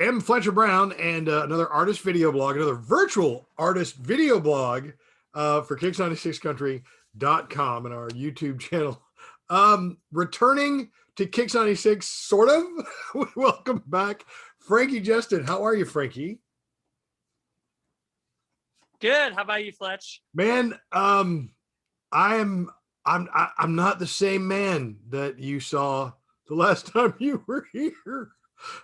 am Fletcher Brown, and another artist video blog, another virtual artist video blog for Kicks96country.com and our YouTube channel. Returning to Kicks 96, sort of. Welcome back, Frankie Justin. How are you, Frankie? Good. How about you, Fletch? Man, I'm not the same man that you saw the last time you were here.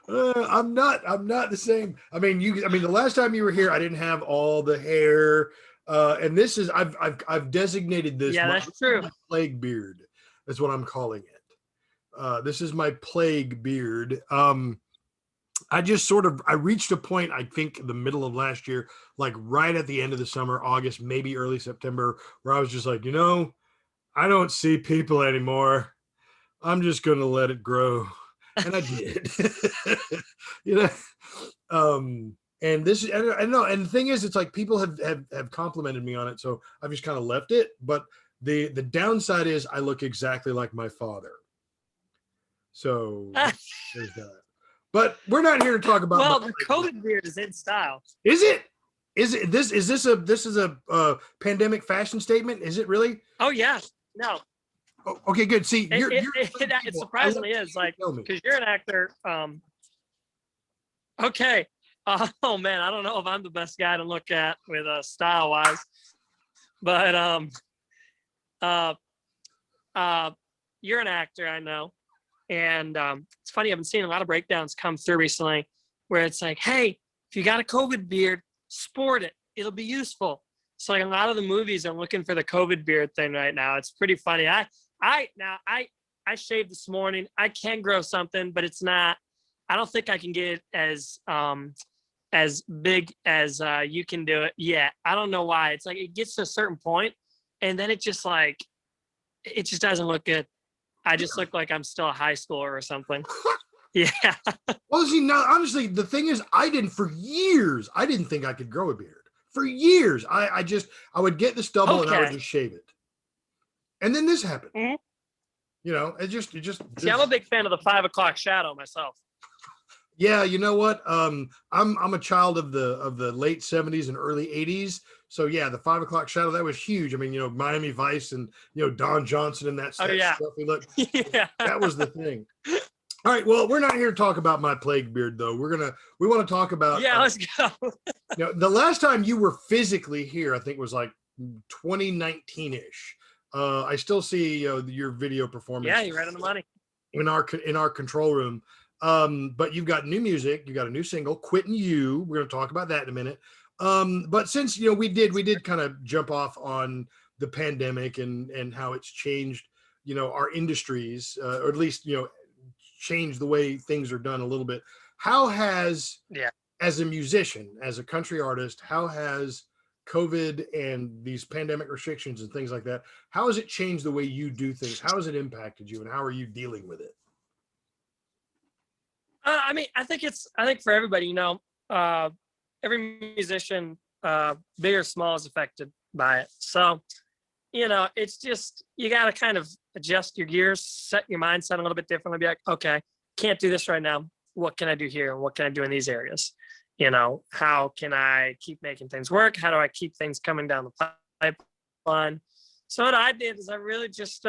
I'm not the same. I mean, the last time you were here, I didn't have all the hair. And this is, I've designated this. Yeah, that's true. Plague beard. That's what I'm calling it. This is my plague beard. I reached a point, I think the middle of last year, like right at the end of the summer, August, maybe early September, where I was just like, I don't see people anymore. I'm just going to let it grow. And I did. And this, I know. And the thing is, it's like people have complimented me on it. So I've just kind of left it. But the downside is I look exactly like my father. So there's that. But we're not here to talk about. Well, the COVID beard is in style. Is it? This is a pandemic fashion statement? Is it really? Oh yeah. No. Oh, okay, good. See, it surprisingly is like because you're an actor. Okay. Oh man, I don't know if I'm the best guy to look at with style wise, but you're an actor, I know. And it's funny, I've been seeing a lot of breakdowns come through recently where it's like, hey, if you got a COVID beard, sport it. It'll be useful. So like a lot of the movies are looking for the COVID beard thing right now. It's pretty funny. I shaved this morning. I can grow something, but it's not, I don't think I can get it as big as you can do it yet. I don't know why. It's like it gets to a certain point and then it just doesn't look good. I just look like I'm still a high schooler or something. Yeah. Well, see, now, honestly, the thing is, for years, I didn't think I could grow a beard. For years, I would get the stubble and I would just shave it. And then this happened. Mm-hmm. It just. See, I'm a big fan of the 5 o'clock shadow myself. Yeah, you know what? I'm a child of the late 70s and early 80s. So yeah, the 5 o'clock shadow, that was huge. I mean, Miami Vice and Don Johnson and that stuff. Yeah. That was the thing. All right, well, we're not here to talk about my plague beard though. We want to talk about let's go. The last time you were physically here, I think was like 2019-ish. I still see your video performance. Yeah, you're right on the money. In our control room. But you've got new music, you got a new single, Quittin You. We're going to talk about that in a minute. But since we did kind of jump off on the pandemic and how it's changed our industries, or at least changed the way things are done a little bit. How has as a musician, as a country artist, how has COVID and these pandemic restrictions and things like that, how has it changed the way you do things? How has it impacted you and how are you dealing with it? I think for everybody, every musician, big or small, is affected by it. So, it's just, you got to kind of adjust your gears, set your mindset a little bit differently. Be like, okay, can't do this right now. What can I do here? And what can I do in these areas? How can I keep making things work? How do I keep things coming down the pipeline? So what I did is I really just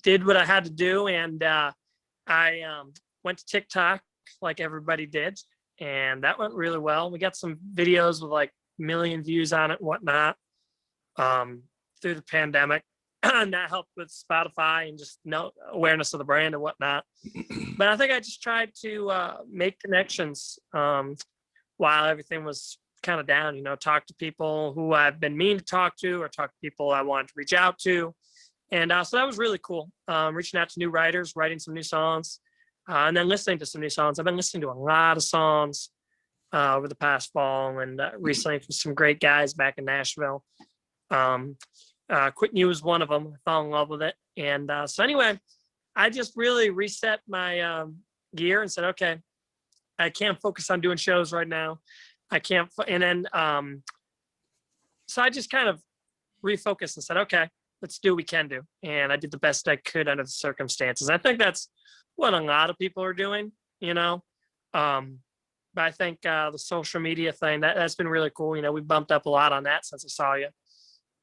did what I had to do. And I went to TikTok like everybody did, and that went really well. We got some videos with like 1 million views on it and whatnot through the pandemic. And that helped with Spotify and just awareness of the brand and whatnot. But I think I just tried to make connections while everything was kind of down, talk to people who I've been meaning to talk to or talk to people I wanted to reach out to. And so that was really cool. Reaching out to new writers, writing some new songs, and then listening to some new songs. I've been listening to a lot of songs over the past fall and recently from some great guys back in Nashville. Quittin You was one of them. I fell in love with it. And so anyway, I just really reset my gear and said, okay, I can't focus on doing shows right now. I can't. And then, so I just kind of refocused and said, okay, let's do what we can do. And I did the best I could under the circumstances. I think that's what a lot of people are doing, But I think the social media thing, that's been really cool. You know, we bumped up a lot on that since I saw you.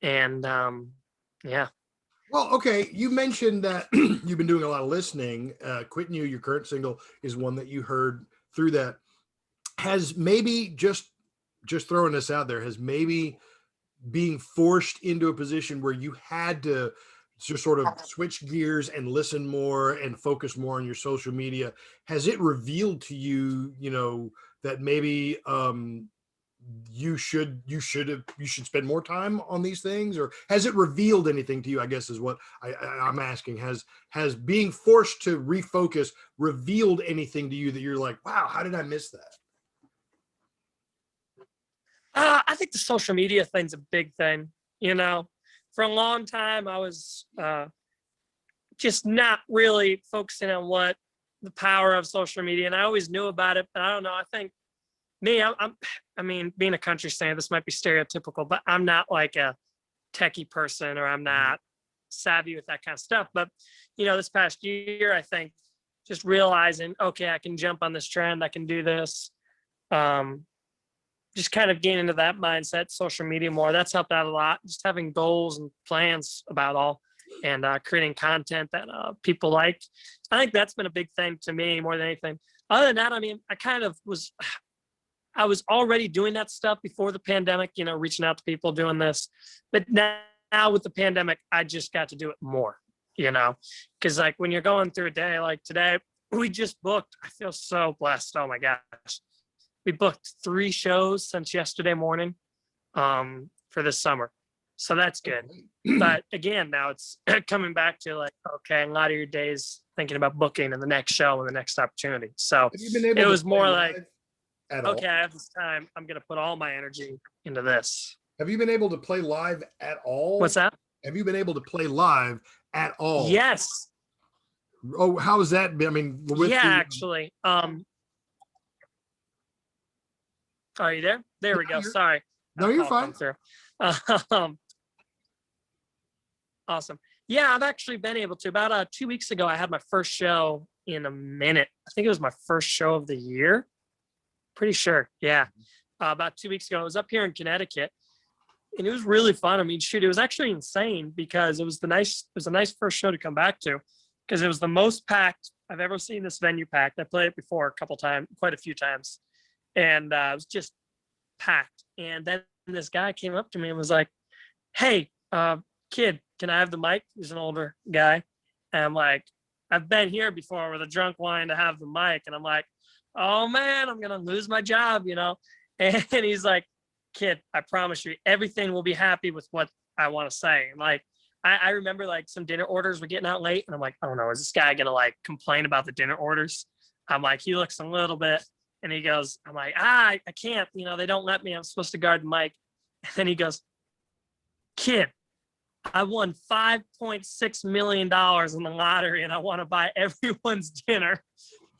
And yeah. Well, okay, you mentioned that you've been doing a lot of listening. Quittin You, your current single, is one that you heard through that. Has maybe just throwing this out there, has maybe being forced into a position where you had to just sort of switch gears and listen more and focus more on your social media, has it revealed to you, you know, that maybe you should spend more time on these things? Or has it revealed anything to you, I guess is what I'm asking. Has being forced to refocus revealed anything to you that you're like, wow, how did I miss that? I think the social media thing's a big thing. You know, for a long time, I was just not really focusing on what the power of social media, and I always knew about it, but I don't know. I think me, I mean, being a country singer, this might be stereotypical, but I'm not like a techie person, or I'm not savvy with that kind of stuff. But, you know, this past year, I think just realizing, okay, I can jump on this trend, I can do this. Just kind of getting into that mindset, social media more, that's helped out a lot. Just having goals and plans about all, and creating content that people like. I think that's been a big thing to me more than anything. Other than that, I mean, I was already doing that stuff before the pandemic, you know, reaching out to people, doing this. But now with the pandemic, I just got to do it more, you know, because like when you're going through a day like today, we just booked, I feel so blessed. Oh my gosh. We booked 3 shows since yesterday morning for this summer. So that's good. But again, now it's coming back to like, okay, a lot of your days thinking about booking and the next show and the next opportunity. So it was more like, okay, I have this time, I'm going to put all my energy into this. Have you been able to play live at all? What's that? Have you been able to play live at all? Yes. Oh, how has that been? I mean, actually. Are you there? There we go. Sorry. No, you're fine. Awesome. Yeah, I've actually been able to. About 2 weeks ago, I had my first show in a minute. I think it was my first show of the year. Pretty sure. Yeah. About 2 weeks ago, I was up here in Connecticut, and it was really fun. I mean, shoot, it was actually insane because it was a nice first show to come back to, because it was the most packed I've ever seen this venue packed. I played it before quite a few times. And it was just packed. And then this guy came up to me and was like, hey, kid, can I have the mic? He's an older guy. And I'm like, I've been here before with a drunk wine to have the mic. And I'm like, oh man, I'm going to lose my job, you know? And he's like, kid, I promise you, everything will be happy with what I want to say. And like, I remember like some dinner orders were getting out late. And I'm like, oh no, is this guy going to like complain about the dinner orders? I'm like, he looks a little bit. And he goes, I'm like, I can't, you know, they don't let me. I'm supposed to guard the mic. And then he goes, kid, I won $5.6 million in the lottery and I want to buy everyone's dinner.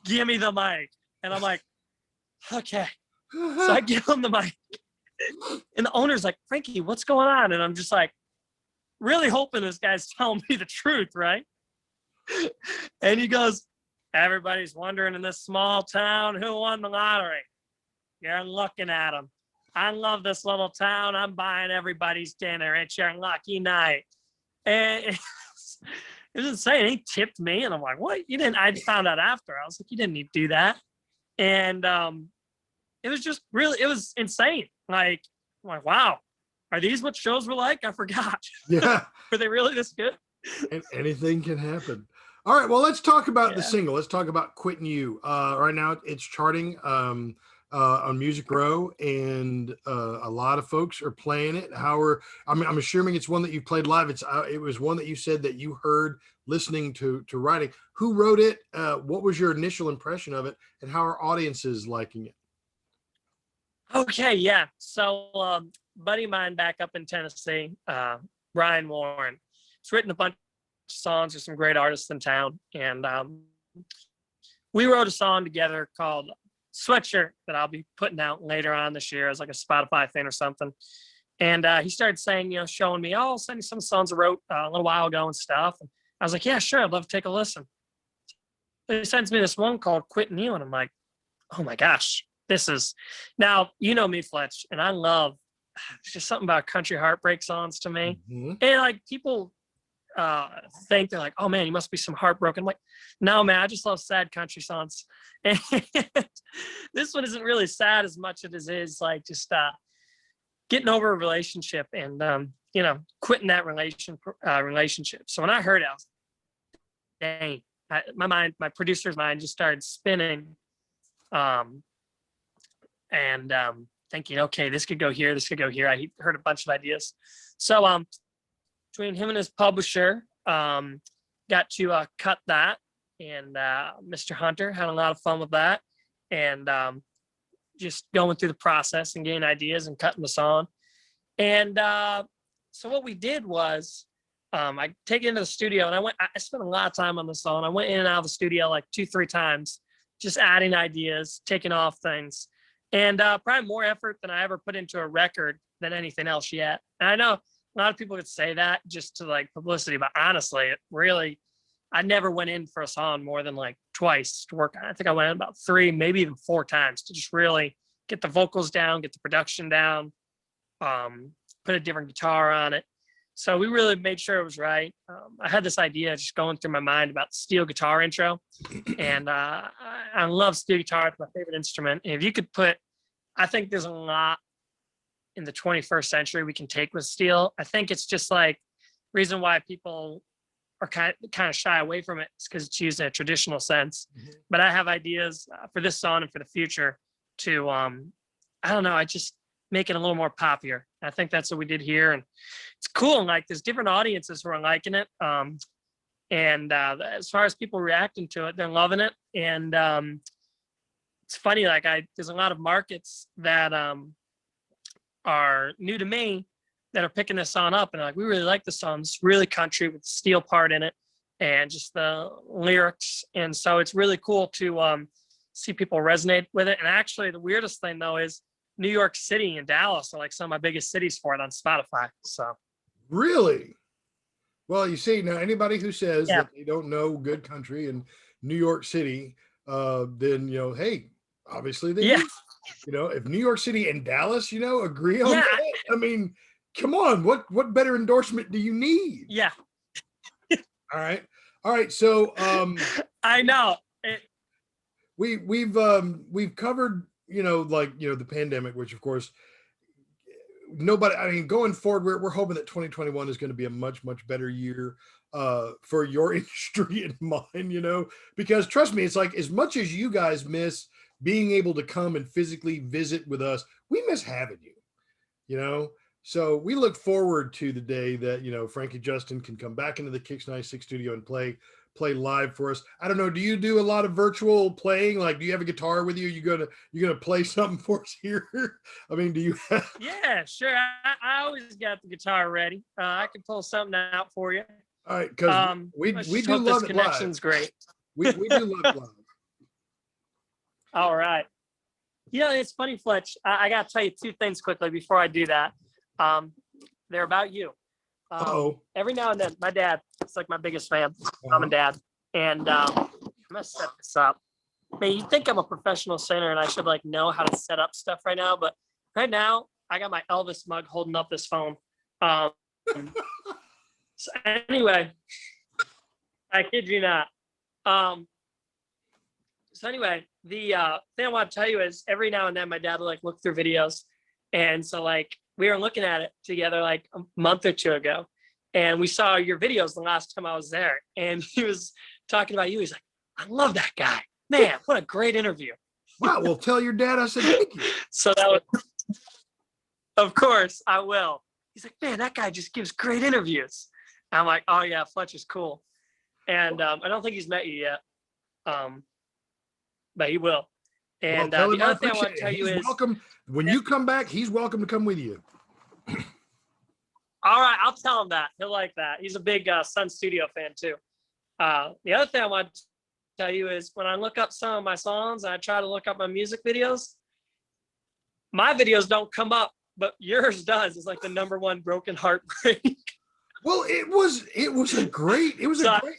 Give me the mic. And I'm like, okay. So I give him the mic. And the owner's like, Frankie, what's going on? And I'm just like, really hoping this guy's telling me the truth, right? And he goes, everybody's wondering in this small town who won the lottery. You're looking at them. I love this little town. I'm buying everybody's dinner. It's your lucky night. And it was insane. He tipped me, and I'm like, what? You didn't? I found out after. I was like, you didn't need to do that. And it was just really, it was insane. Like, I'm like, wow, are these what shows were like? I forgot. Yeah. Were they really this good? And anything can happen. All right, well, let's talk about the single. Let's talk about Quittin You. Right now, it's charting on Music Row, and a lot of folks are playing it. I'm assuming it's one that you played live. It was one that you said that you heard listening to writing. Who wrote it? What was your initial impression of it, and how are audiences liking it? Okay, yeah. So, buddy of mine back up in Tennessee, Brian Warren, he's written a bunch of songs with some great artists in town, and we wrote a song together called Sweatshirt that I'll be putting out later on this year as like a Spotify thing or something. And he started saying, you know, showing me, oh, I'll send you some songs I wrote a little while ago and stuff. And I was like, yeah, sure, I'd love to take a listen. So he sends me this one called Quittin You, and I'm like, oh my gosh, this is now, you know me, Fletch, and I love, it's just something about country heartbreak songs to me. Mhm. And like people think they're like, oh man, you must be some heartbroken. I'm like, no, man, I just love sad country songs. And this one isn't really sad as much as it is like just getting over a relationship and you know, quitting that relationship. So when I heard it, I was, dang, my producer's mind just started spinning, and thinking, okay, this could go here, this could go here. I heard a bunch of ideas. So between him and his publisher, got to cut that, and Mr. Hunter had a lot of fun with that, and just going through the process and getting ideas and cutting the song. And so what we did was, I take it into the studio, and I spent a lot of time on the song. I went in and out of the studio like 2-3 times, just adding ideas, taking off things, and probably more effort than I ever put into a record than anything else yet. And I know a lot of people could say that just to like publicity, but honestly, it really, I never went in for a song more than like twice to work on it. I think I went in about 3, maybe even 4 times to just really get the vocals down, get the production down, put a different guitar on it. So we really made sure it was right. I had this idea just going through my mind about steel guitar intro, and I love steel guitar. It's my favorite instrument. And if you could put, I think there's a lot in the 21st century we can take with steel. I think it's just like reason why people are kind of shy away from it is because it's used in a traditional sense. Mm-hmm. But I have ideas for this song and for the future to, I don't know, I just make it a little more poppier. I think that's what we did here, and it's cool. And like, there's different audiences who are liking it. And as far as people reacting to it, they're loving it. And it's funny, like there's a lot of markets that are new to me that are picking this song up, and like, we really like the song. It's really country with the steel part in it and just the lyrics. And so it's really cool to see people resonate with it. And actually the weirdest thing though is New York City and Dallas are like some of my biggest cities for it on Spotify. So really? Well, you see, now anybody who says that they don't know good country in New York City, then, you know, hey, obviously they do. You know, if New York City and Dallas, you know, agree on that, I mean, come on, what better endorsement do you need? Yeah. All right. So I know we've covered, you know, like, you know, the pandemic, which of course nobody, I mean, going forward, we're hoping that 2021 is going to be a much better year for your industry and mine, you know, because trust me, it's like, as much as you guys miss being able to come and physically visit with us, we miss having you, you know. So we look forward to the day that, you know, Frankie Justin can come back into the Kicks 96 studio and play live for us. I don't know, do you do a lot of virtual playing? Like, do you have a guitar with you? You're gonna play something for us here? I mean, do you have... Yeah, sure. I always got the guitar ready. I can pull something out for you. All right, because we do love it connection's live. Great. We do love it live. All right. You know, it's funny, Fletch. I got to tell you 2 things quickly before I do that. They're about you. Every now and then, my dad, it's like my biggest fan, mom and dad. And I'm going to set this up. Man, you think I'm a professional singer and I should like know how to set up stuff right now. But right now, I got my Elvis mug holding up this phone. So anyway, I kid you not. So anyway, the thing I want to tell you is every now and then my dad will like look through videos. And so like we were looking at it together like a month or 2 ago, and we saw your videos the last time I was there. And he was talking about you. He's like, I love that guy. Man, what a great interview. Wow, well, tell your dad I said thank you. So that was, of course, I will. He's like, man, that guy just gives great interviews. And I'm like, oh yeah, Fletch is cool. And I don't think he's met you yet. But he will. And the other thing I want to tell you is, welcome. When you come back, he's welcome to come with you. All right, I'll tell him that. He'll like that. He's a big Sun Studio fan too. The other thing I want to tell you is when I look up some of my songs and I try to look up my music videos, my videos don't come up, but yours does. It's like the #1 broken heartbreak. Well, it was a great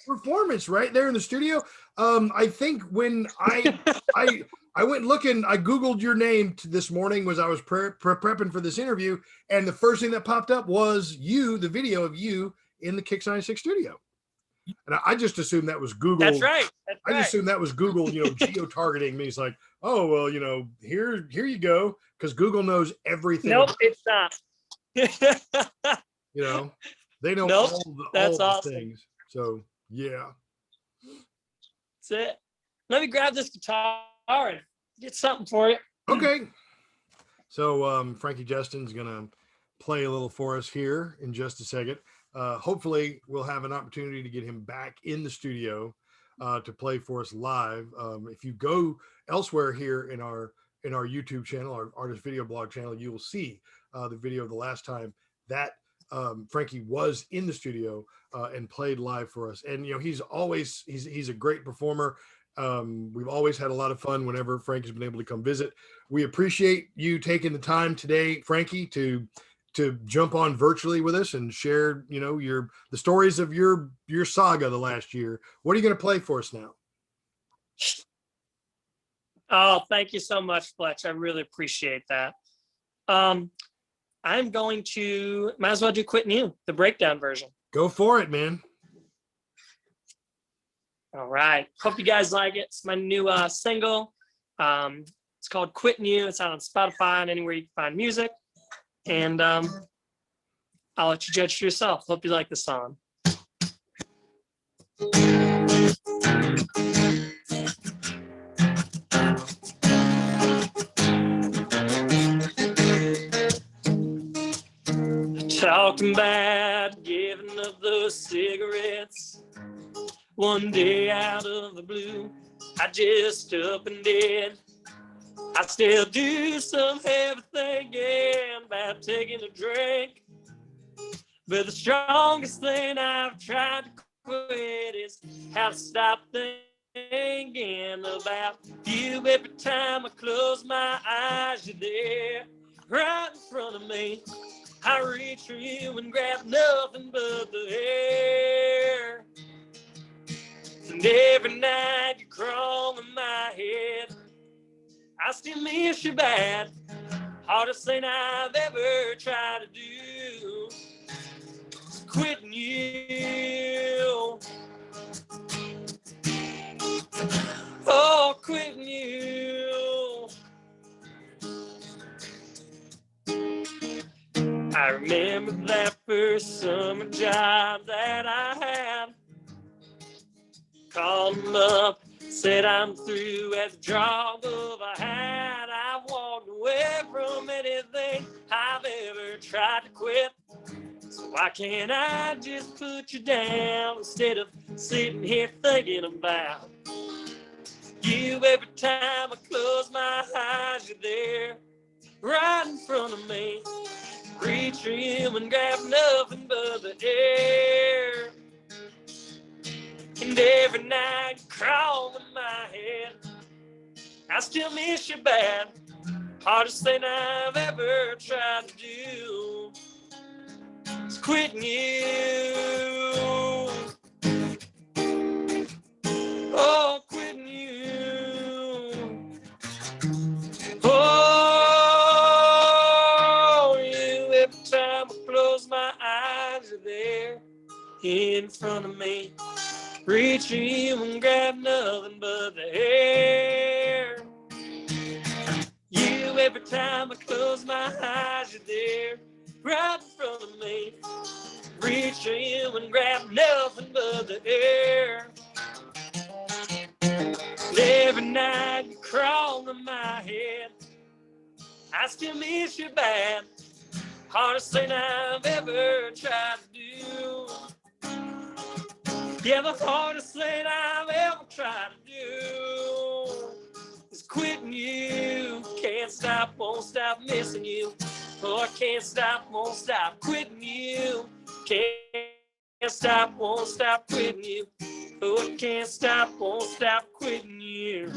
performance right there in the studio. I think when I went looking, I Googled your name this morning as I was prepping for this interview, and the first thing that popped up was you, the video of you in the Kicks 96 studio. And I just assumed that was Google. That's right. I just assumed that was Google, geo-targeting me. It's like, oh, well, here you go. Because Google knows everything. Nope, it's not. They know all the things. So, yeah. That's it. Let me grab this guitar and get something for you. Okay. So, Frankie Justin's going to play a little for us here in just a second. Hopefully we'll have an opportunity to get him back in the studio to play for us live. If you go elsewhere here in our YouTube channel, our artist video blog channel, you will see the video of the last time that Frankie was in the studio and played live for us. And he's a great performer. We've always had a lot of fun whenever Frankie's been able to come visit. We appreciate you taking the time today, Frankie, to jump on virtually with us and share, the stories of your saga the last year. What are you going to play for us now? Oh, thank you so much, Fletch. I really appreciate that. I'm going to, might as well do Quittin You, the breakdown version. Go for it, man. All right. Hope you guys like it. It's my new single. It's called Quittin You. It's out on Spotify and anywhere you can find music. And I'll let you judge for yourself. Hope you like the song. Talking about giving up those cigarettes. One day out of the blue, I just up and did. I still do some heavy thinking about taking a drink. But the strongest thing I've tried to quit is how to stop thinking about you. Every time I close my eyes, you're there, right in front of me. I reach for you and grab nothing but the air. And every night you crawl in my head. I still miss you bad. Hardest thing I've ever tried to do is quitting you. Oh, quitting you. I remember that first summer job that I had. Called him up, said I'm through at the drop of a hat. I walked away from anything I've ever tried to quit. So why can't I just put you down instead of sitting here thinking about you? Every time I close my eyes, you're there, right in front of me. Reach for you and grab nothing but the air. And every night you crawl in my head. I still miss you bad. Hardest thing I've ever tried to do is quitting you. Oh, quitting you. Oh, you. Every time I close my eyes, you're there in front of me. Reach for you and grab nothing but the air. You, every time I close my eyes, you're there, right in front of me. Reach for you and grab nothing but the air. And every night you crawl in my head. I still miss you bad. Hardest thing I've ever tried to do. Yeah, the hardest thing I've ever tried to do is quitting you. Can't stop, won't stop missing you. Oh, I can't stop, won't stop quitting you. Can't stop, won't stop quitting you. Oh, I can't stop, won't stop quitting you.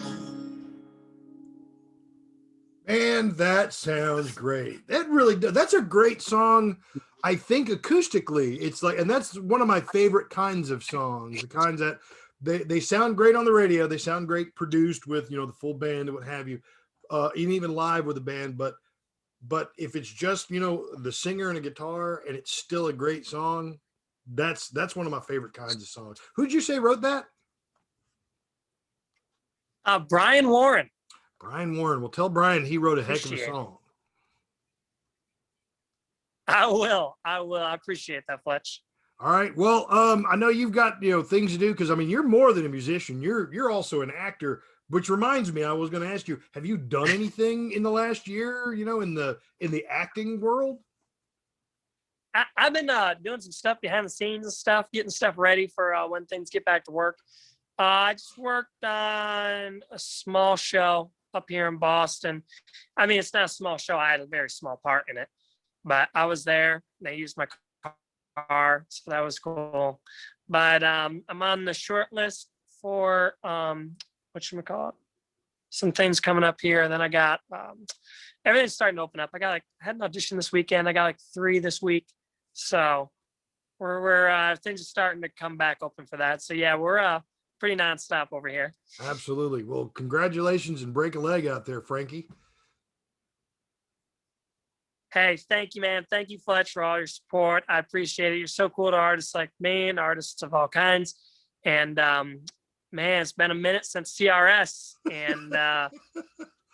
Man, that sounds great. That really does. That's a great song. I think acoustically, it's like, and that's one of my favorite kinds of songs, the kinds that they sound great on the radio. They sound great produced with, you know, the full band and what have you, and even live with a band. But if it's just, you know, the singer and a guitar and it's still a great song, that's one of my favorite kinds of songs. Who'd you say wrote that? Brian Warren. Brian Warren. Well, tell Brian he wrote a heck of a Appreciate it. song. I will. I appreciate that, Fletch. All right. Well, I know you've got, you know, things to do because I mean you're more than a musician. You're also an actor, which reminds me, I was going to ask you, have you done anything in the last year, you know, in the acting world? I've been doing some stuff behind the scenes and stuff, getting stuff ready for when things get back to work. I just worked on a small show up here in Boston. I mean, it's not a small show. I had a very small part in it, but I was there. They used my car, so that was cool. But I'm on the short list for whatchamacallit, some things coming up here. And then I got everything's starting to open up. I had an audition this weekend. I got like 3 this week. So we're things are starting to come back open for that. So yeah, we're pretty nonstop over here. Absolutely. Well, congratulations and break a leg out there, Frankie. Hey, thank you, man. Thank you, Fletch, for all your support. I appreciate it. You're so cool to artists like me and artists of all kinds. And man, it's been a minute since CRS. And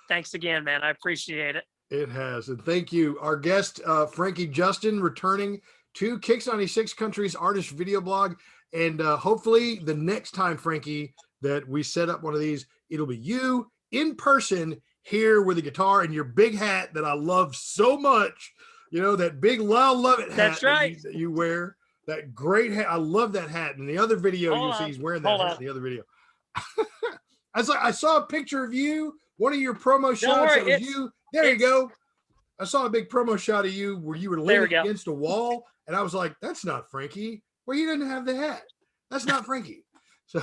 thanks again, man. I appreciate it. It has. And thank you. Our guest, Frankie Justin, returning to Kicks 96 Country's artist video blog. And hopefully the next time, Frankie, that we set up one of these, it'll be you in person here with a guitar and your big hat that I love so much. You know, that big Love It hat. That's right. that you wear. That great hat. I love that hat. In the other video, you'll see he's wearing that hat in the other video. I saw a picture of you, one of your promo shots. That was you. There you go. I saw a big promo shot of you where you were leaning against a wall. And I was like, that's not Frankie. Well, you didn't have the hat. That's not Frankie. So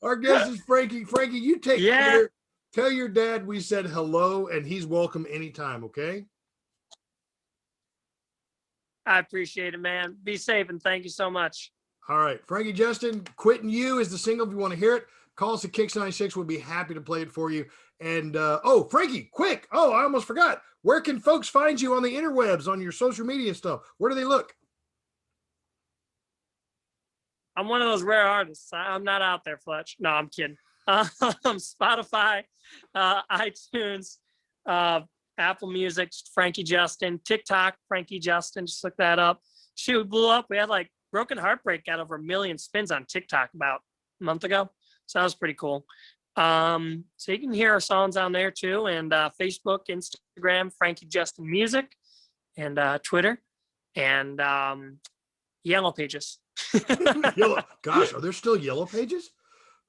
our guest is Frankie. Frankie, you take care. Tell your dad we said hello and he's welcome anytime, okay? I appreciate it, man. Be safe and thank you so much. All right. Frankie Justin, Quittin You is the single if you want to hear it. Call us at Kicks 96. We'll be happy to play it for you. And oh, Frankie, quick. Oh, I almost forgot. Where can folks find you on the interwebs, on your social media stuff? Where do they look? I'm one of those rare artists. I'm not out there, Fletch. No, I'm kidding. Spotify, iTunes, Apple Music, Frankie Justin, TikTok, Frankie Justin. Just look that up. Shoot, we blew up. We had like Broken Heartbreak got over 1 million spins on TikTok about a month ago. So that was pretty cool. So you can hear our songs on there too. And Facebook, Instagram, Frankie Justin Music, and Twitter, and Yellow Pages. Yellow. Gosh, are there still Yellow Pages?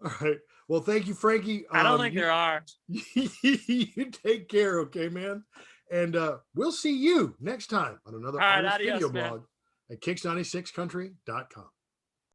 All right. Well, thank you, Frankie. I don't think there are. You take care, okay, man? And we'll see you next time on another artist video blog at kicks96country.com.